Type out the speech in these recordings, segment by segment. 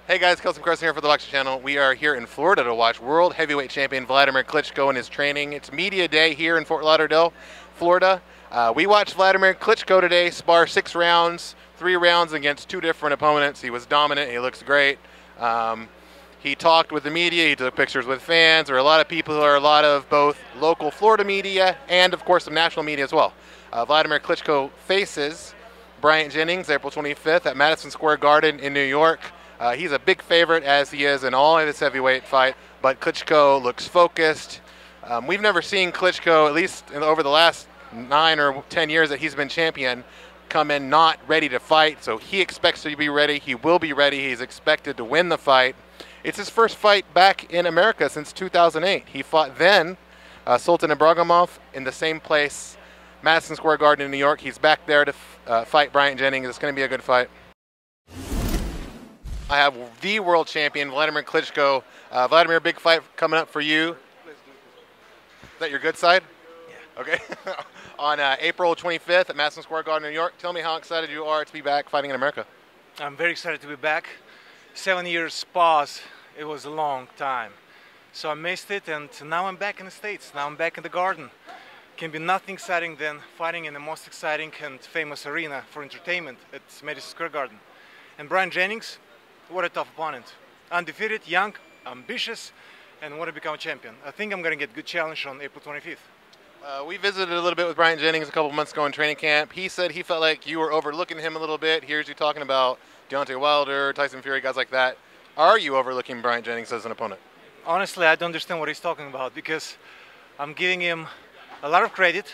Hey guys, Kelson Carson here for the Boxing Channel. We are here in Florida to watch World Heavyweight Champion Wladimir Klitschko in his training. It's media day here in Fort Lauderdale, Florida. We watched Wladimir Klitschko today spar 6 rounds, 3 rounds against 2 different opponents. He was dominant. He looks great. He talked with the media. He took pictures with fans. There are a lot of people who are a lot of both local Florida media and, of course, some national media as well. Wladimir Klitschko faces Bryant Jennings April 25th at Madison Square Garden in New York. He's a big favorite, as he is in all of his heavyweight fight, but Klitschko looks focused. We've never seen Klitschko, at least over the last 9 or 10 years that he's been champion, come in not ready to fight, so he expects to be ready. He will be ready. He's expected to win the fight. It's his first fight back in America since 2008. He fought then Sultan Ibragimov in the same place, Madison Square Garden in New York. He's back there to fight Bryant Jennings. It's going to be a good fight. I have the world champion, Wladimir Klitschko. Wladimir, big fight coming up for you. Is that your good side? Yeah. Okay. On April 25th at Madison Square Garden, New York. Tell me how excited you are to be back fighting in America. I'm very excited to be back. 7 years pause, it was a long time. So I missed it, and now I'm back in the States. Now I'm back in the Garden. Can be nothing exciting than fighting in the most exciting and famous arena for entertainment at Madison Square Garden. And Bryant Jennings, what a tough opponent. Undefeated, young, ambitious, and want to become a champion. I think I'm going to get a good challenge on April 25th. We visited a little bit with Bryant Jennings a couple months ago in training camp. He said he felt like you were overlooking him a little bit. Here's you talking about Deontay Wilder, Tyson Fury, guys like that. Are you overlooking Bryant Jennings as an opponent? Honestly, I don't understand what he's talking about, because I'm giving him a lot of credit,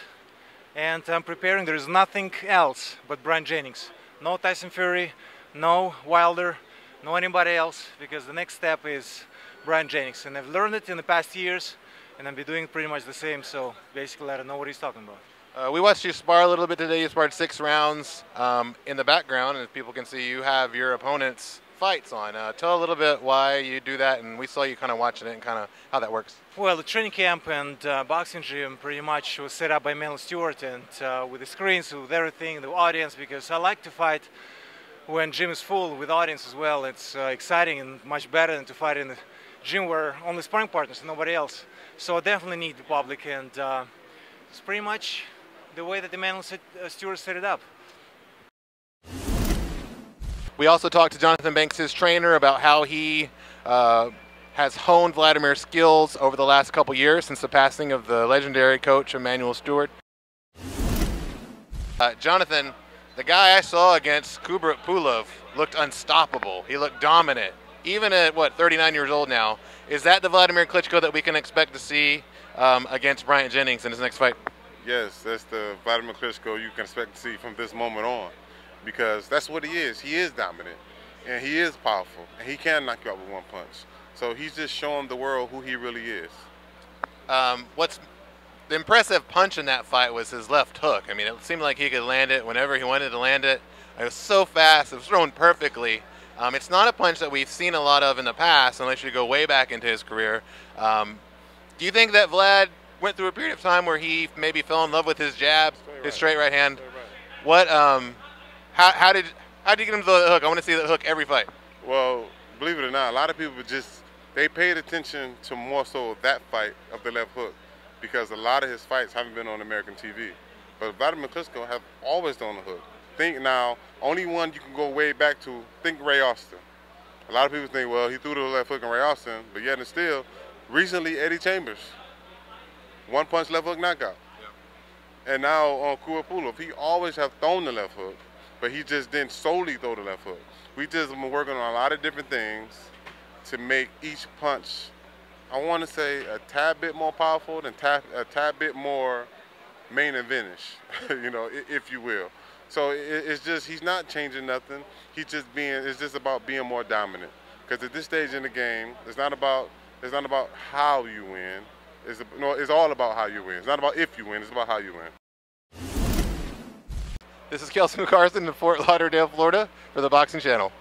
and I'm preparing. There is nothing else but Bryant Jennings. No Tyson Fury, no Wilder, no anybody else, because the next step is Bryant Jennings. And I've learned it in the past years, and I'll be doing pretty much the same, so basically I don't know what he's talking about. We watched you spar a little bit today. You sparred 6 rounds. In the background, and as people can see, you have your opponent's fights on. Tell a little bit why you do that, and we saw you kind of watching it and kind of how that works. Well, the training camp and boxing gym pretty much was set up by Melon Stewart, and with the screens, with everything, the audience, because I like to fight when gym is full with audience as well. It's exciting and much better than to fight in the gym where only sparring partners and nobody else. So I definitely need the public, and it's pretty much the way that the Melon Stewart set it up. We also talked to Jonathan Banks, his trainer, about how he has honed Wladimir's skills over the last couple years since the passing of the legendary coach Emanuel Stewart. Jonathan, the guy I saw against Kubrat Pulev looked unstoppable. He looked dominant, even at, what, 39 years old now. Is that the Wladimir Klitschko that we can expect to see against Bryant Jennings in his next fight? Yes, that's the Wladimir Klitschko you can expect to see from this moment on, because that's what he is. He is dominant, and he is powerful, and he can knock you out with one punch. So he's just showing the world who he really is. What's the impressive punch in that fight was his left hook. I mean, it seemed like he could land it whenever he wanted to land it. It was so fast. It was thrown perfectly. It's not a punch that we've seen a lot of in the past, unless you go way back into his career. Do you think that Vlad went through a period of time where he maybe fell in love with his jab, his straight right hand? What? How did you get him to the hook? I want to see the hook every fight. Well, believe it or not, a lot of people they paid attention to more so that fight of the left hook, because a lot of his fights haven't been on American TV. But Wladimir Klitschko have always done the hook. Think now, only one you can go way back to, think Ray Austin. A lot of people think, well, he threw the left hook in Ray Austin, but yet and still, recently Eddie Chambers, one punch left hook knockout. Yep. And now on Kubrat Pulev, he always have thrown the left hook, but he just didn't solely throw the left hook. We just been working on a lot of different things to make each punch, I want to say, a tad bit more powerful than a tad bit more main eventish, you know, if you will. So it's just, he's not changing nothing. It's just about being more dominant. Because at this stage in the game, it's not about how you win. It's all about how you win. It's not about if you win, it's about how you win. This is Kelson Carson in Fort Lauderdale, Florida for the Boxing Channel.